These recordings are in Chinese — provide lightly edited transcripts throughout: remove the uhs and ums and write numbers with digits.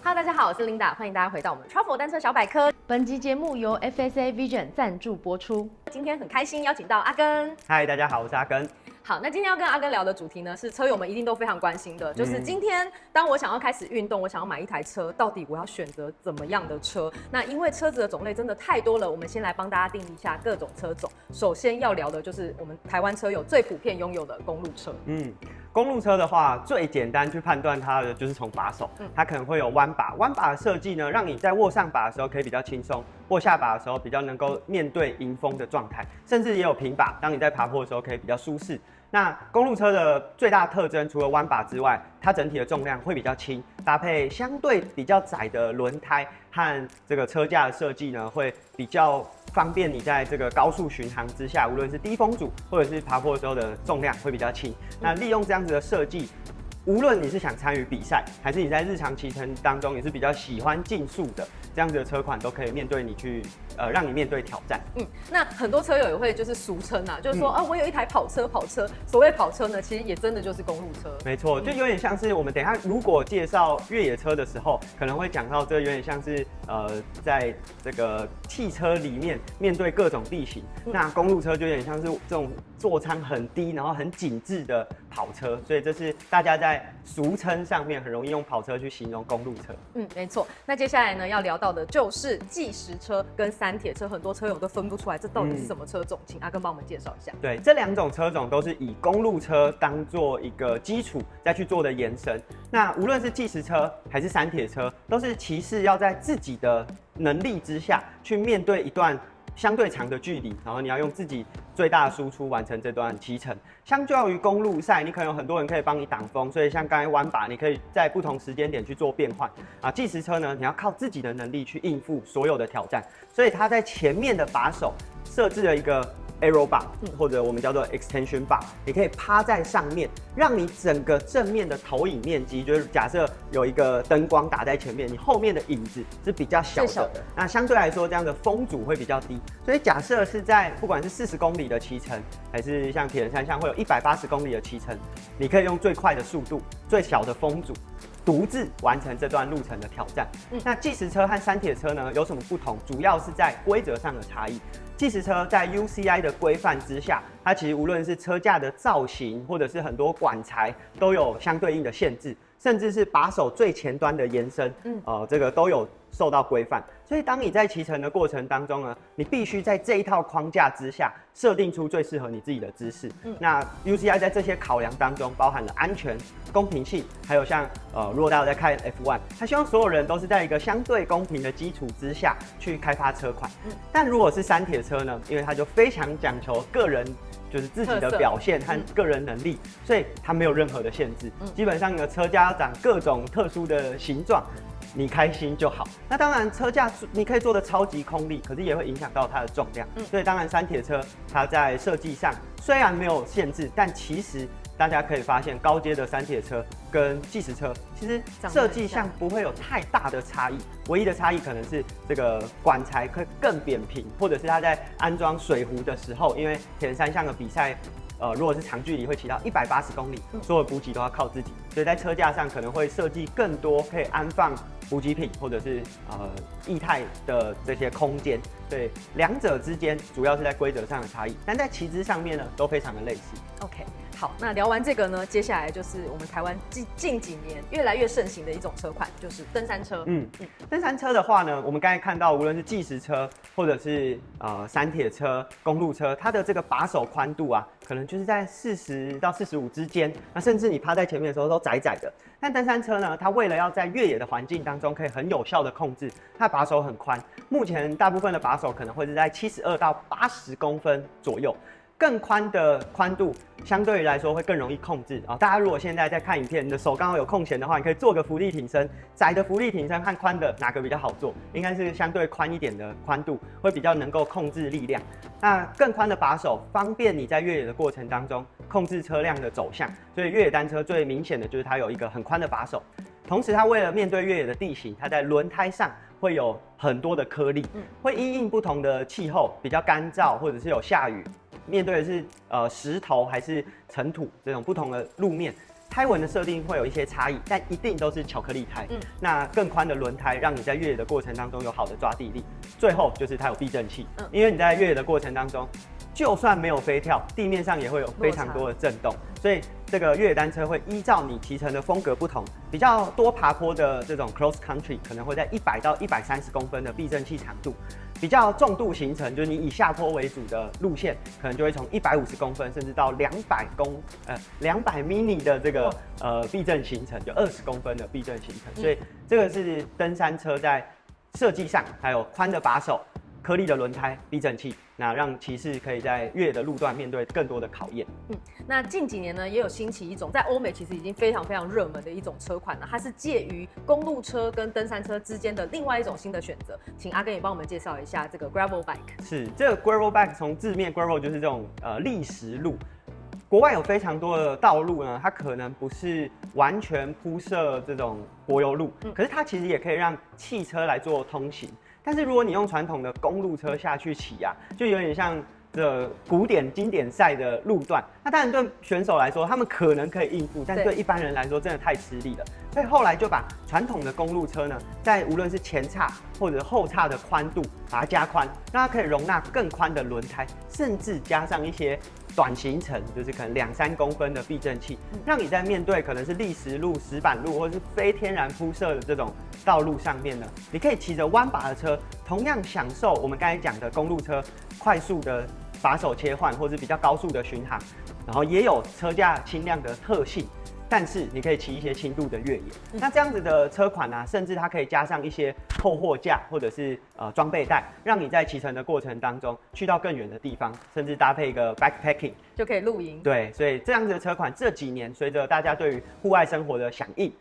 Hello， 大家好，我是 Linda， 欢迎大家回到我们 Travel 单车小百科。本集节目由 FSA Vision 赞助播出。今天很开心邀请到阿根。嗨，大家好，我是阿根。好，那今天要跟阿根聊的主题呢，是车友们一定都非常关心的，就是今天当我想要开始运动，我想要买一台车，到底我要选择怎么样的车？那因为车子的种类真的太多了，我们先来帮大家定义一下各种车种。首先要聊的就是我们台湾车友最普遍拥有的公路车。公路车的话，最简单去判断它的就是从把手，它可能会有弯把，弯把的设计呢，让你在握上把的时候可以比较轻松，握下把的时候比较能够面对迎风的状态，甚至也有平把，当你在爬坡的时候可以比较舒适。那公路车的最大特征，除了弯把之外，它整体的重量会比较轻，搭配相对比较窄的轮胎和这个车架的设计呢，会比较方便你在这个高速巡航之下，无论是低风阻或者是爬坡的时候的重量会比较轻。那利用这样子的设计，无论你是想参与比赛，还是你在日常骑乘当中你是比较喜欢竞速的，这样子的车款都可以面对你去让你面对挑战。那很多车友也会就是俗称啊，就是说我有一台跑车。所谓跑车呢，其实也真的就是公路车。没错，就有点像是我们等一下如果介绍越野车的时候，可能会讲到这有点像是在这个汽车里面面对各种地形，那公路车就有点像是这种座舱很低，然后很紧致的跑车，所以这是大家在俗称上面很容易用跑车去形容公路车。没错。那接下来呢要聊到的就是计时车跟三铁车，很多车友都分不出来这到底是什么车种，请阿根帮我们介绍一下。对，这两种车种都是以公路车当做一个基础再去做的延伸。那无论是计时车还是三铁车，都是骑士要在自己的能力之下去面对一段相对长的距离，然后你要用自己最大的输出完成这段骑乘。相较于公路赛，你可能有很多人可以帮你挡风，所以像刚才弯把，你可以在不同时间点去做变换。计时车呢，你要靠自己的能力去应付所有的挑战，所以它在前面的把手设置了一个 Aero bar，或者我们叫做 Extension bar， 你可以趴在上面，让你整个正面的投影面积，就是假设有一个灯光打在前面，你后面的影子是比较小的，那相对来说这样的风阻会比较低。所以假设是在不管是40公里的骑乘，还是像铁人三项会有180公里的骑乘，你可以用最快的速度、最小的风阻，独自完成这段路程的挑战。那计时车和三铁车呢有什么不同？主要是在规则上的差异。计时车在 UCI 的规范之下，它其实无论是车架的造型，或者是很多管材，都有相对应的限制，甚至是把手最前端的延伸，这个都有受到规范。所以当你在骑乘的过程当中呢，你必须在这一套框架之下设定出最适合你自己的姿势。那 UCI 在这些考量当中包含了安全、公平性，还有像如果大家在看 F1， 他希望所有人都是在一个相对公平的基础之下去开发车款。但如果是三铁车呢，因为它就非常讲求个人就是自己的表现和个人能力，所以它没有任何的限制。基本上你的车架长各种特殊的形状，你开心就好。那当然车架你可以做的超级空力，可是也会影响到它的重量。所以当然三铁车它在设计上虽然没有限制，但其实大家可以发现高阶的三铁车跟计时车其实设计上不会有太大的差异，唯一的差异可能是这个管材会更扁平，或者是它在安装水壶的时候，因为铁人三项的比赛如果是长距离会骑到180公里，所有补给都要靠自己，所以在车架上可能会设计更多可以安放补给品或者是液态的这些空间。对，两者之间主要是在规则上的差异，但在骑姿上面呢都非常的类似。OK， 好，那聊完这个呢，接下来就是我们台湾近几年越来越盛行的一种车款，就是登山车。登山车的话呢，我们刚才看到，无论是计时车或者是三铁车、公路车，它的这个把手宽度啊，可能就是在40到45之间，那甚至你趴在前面的时候都窄窄的。但登山车呢，它为了要在越野的环境当中可以很有效的控制，它的把手很宽，目前大部分的把手可能会是在72到80公分左右。更宽的宽度相对于来说会更容易控制啊。大家如果现在在看影片，你的手刚好有空闲的话，你可以做个伏地挺身。窄的伏地挺身和宽的哪个比较好做？应该是相对宽一点的宽度会比较能够控制力量。那更宽的把手方便你在越野的过程当中控制车辆的走向。所以越野单车最明显的就是它有一个很宽的把手。同时，它为了面对越野的地形，它在轮胎上会有很多的颗粒，会因应不同的气候，比较干燥或者是有下雨，面对的是石头还是尘土这种不同的路面，胎纹的设定会有一些差异，但一定都是巧克力胎。那更宽的轮胎，让你在越野的过程当中有好的抓地力。最后就是它有避震器，因为你在越野的过程当中，就算没有飞跳，地面上也会有非常多的震动，所以这个越野单车会依照你骑乘的风格不同，比较多爬坡的这种 cross country 可能会在100到130公分的避震器长度，比较重度行程就是你以下坡为主的路线，可能就会从150公分甚至到200 mini 的这个避震行程，就20公分的避震行程，所以这个是登山车在设计上还有宽的把手。颗粒的轮胎、避震器，那让骑士可以在越野的路段面对更多的考验。那近几年呢，也有兴起一种在欧美其实已经非常非常热门的一种车款呢，它是介于公路车跟登山车之间的另外一种新的选择。请阿根也帮我们介绍一下这个 gravel bike。是，这个 gravel bike 从字面 gravel 就是这种砾石路。国外有非常多的道路呢，它可能不是完全铺设这种柏油路，可是它其实也可以让汽车来做通行。但是如果你用传统的公路车下去骑啊，就有点像这古典经典赛的路段。那当然对选手来说，他们可能可以应付，但对一般人来说真的太吃力了。所以后来就把传统的公路车呢，在无论是前叉或者后叉的宽度，把它加宽，让它可以容纳更宽的轮胎，甚至加上一些短行程，就是可能2-3公分的避震器，让你在面对可能是砾石路、石板路或是非天然铺设的这种道路上面呢，你可以骑着弯把的车，同样享受我们刚才讲的公路车快速的把手切换，或是比较高速的巡航，然后也有车架轻量的特性。但是你可以骑一些轻度的越野，那这样子的车款啊，甚至它可以加上一些后货架或者是装备带，让你在骑乘的过程当中去到更远的地方，甚至搭配一个 backpacking 就可以露营。对，所以这样子的车款这几年随着大家对于户外生活的响应，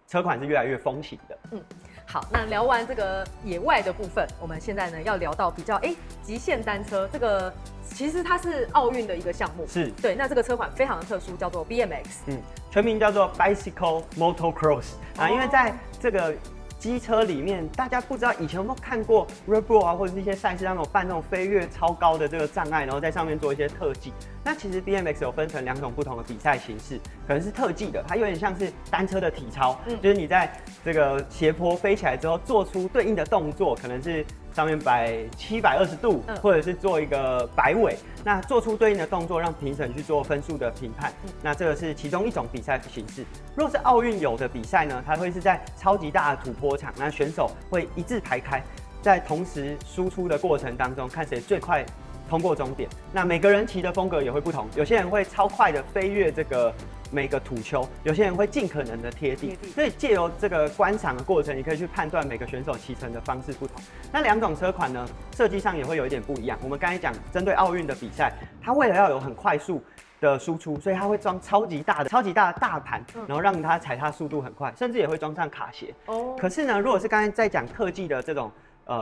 车款是越来越风行的。好，那聊完这个野外的部分，我们现在呢要聊到比较极限单车这个。其实它是奥运的一个项目，是对。那这个车款非常的特殊，叫做 BMX，全名叫做 Bicycle Motocross 啊，因为在这个机车里面，大家不知道以前有没有看过 Red Bull 啊，或者是一些赛事上有办那种飞跃超高的这个障碍，然后在上面做一些特技。那其实 BMX 有分成2种不同的比赛形式，可能是特技的，它有点像是单车的体操，就是你在这个斜坡飞起来之后，做出对应的动作，可能是上面摆720度，或者是做一个摆尾，那做出对应的动作，让评审去做分数的评判。那这个是其中一种比赛形式。如果是奥运有的比赛呢，它会是在超级大的土坡场，那选手会一字排开，在同时输出的过程当中，看谁最快通过终点。那每个人骑的风格也会不同，有些人会超快的飞越这个每个土丘，有些人会尽可能的贴地，所以借由这个观赏的过程，你可以去判断每个选手骑乘的方式不同。那2种车款呢，设计上也会有一点不一样。我们刚才讲针对奥运的比赛，它为了要有很快速的输出，所以它会装超级大的大盘，然后让它踩踏速度很快，甚至也会装上卡鞋。可是呢，如果是刚才在讲特技的这种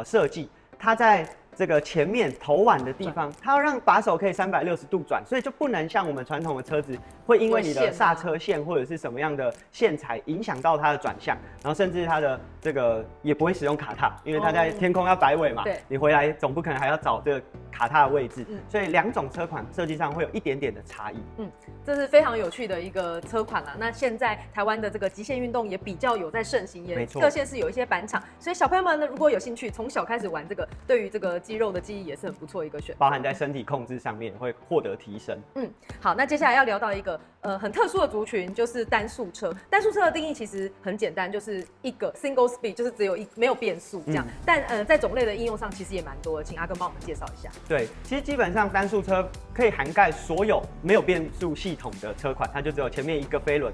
设计，它在这个前面头碗的地方，它要让把手可以360度转，所以就不能像我们传统的车子会因为你的刹车线或者是什么样的线材影响到它的转向，然后甚至它的这个也不会使用卡踏，因为它在天空要摆尾嘛，你回来总不可能还要找这个卡踏的位置，所以2种车款设计上会有一点点的差异。这是非常有趣的一个车款啦。那现在台湾的这个极限运动也比较有在盛行，也各县市有一些板场，所以小朋友们呢，如果有兴趣，从小开始玩这个，对于这个肌肉的记忆也是很不错一个选择，包含在身体控制上面会获得提升。好，那接下来要聊到一个很特殊的族群，就是单速车。单速车的定义其实很简单，就是一个 single speed， 就是只有没有变速这样。但在种类的应用上其实也蛮多的，请阿根帮我们介绍一下。对，其实基本上单速车可以涵盖所有没有变速系统的车款，它就只有前面一个飞轮，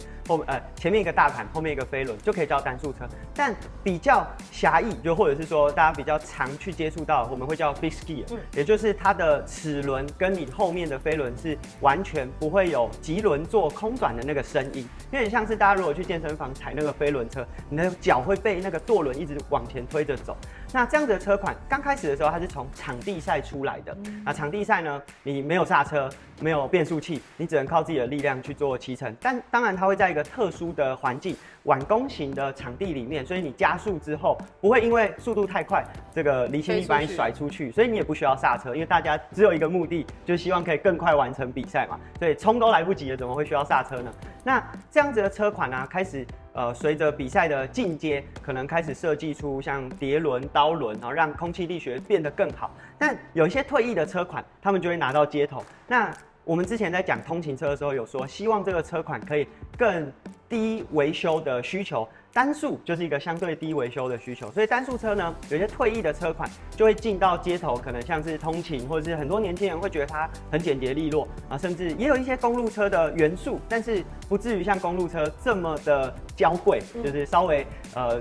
前面一个大盘，后面一个飞轮就可以叫单速车。但比较狭义，就或者是说大家比较常去接触到，我们会叫 fixed gear，也就是它的齿轮跟你后面的飞轮是完全不会有棘轮做空转的那个声音，有点像是大家如果去健身房踩那个飞轮车，你的脚会被那个舵轮一直往前推着走。那这样子的车款刚开始的时候，它是从场地赛出来的。那场地赛呢，你没有刹车，没有变速器，你只能靠自己的力量去做骑乘。但当然，它会在一个特殊的环境，晚弓型的场地里面，所以你加速之后，不会因为速度太快，这个离心力把你甩出去，所以你也不需要刹车，因为大家只有一个目的，就是希望可以更快完成比赛嘛，所以冲都来不及了，怎么会需要刹车呢？那这样子的车款呢，开始随着比赛的进阶，可能开始设计出像碟轮、刀轮，然后让空气力学变得更好。但有一些退役的车款，他们就会拿到街头。那我们之前在讲通勤车的时候，有说希望这个车款可以更低维修的需求。单速就是一个相对低维修的需求，所以单速车呢，有些退役的车款就会进到街头，可能像是通勤，或者是很多年轻人会觉得它很简洁利落啊，甚至也有一些公路车的元素，但是不至于像公路车这么的娇贵，就是稍微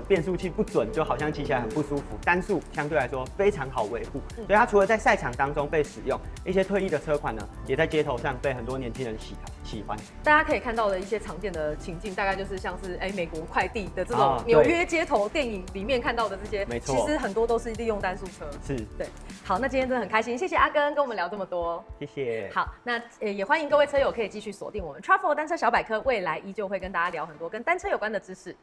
变速器不准，就好像骑起来很不舒服。单速相对来说非常好维护，所以它除了在赛场当中被使用，一些退役的车款呢，也在街头上被很多年轻人喜欢。大家可以看到的一些常见的情境，大概就是像是美国快递的这种纽约街头电影里面看到的这些，没错，其实很多都是利用单速车。是，对。好，那今天真的很开心，谢谢阿耕跟我们聊这么多，谢谢。好，那也欢迎各位车友可以继续锁定我们 Travel 单车小百科，未来依旧会跟大家聊很多跟单车有关的知识。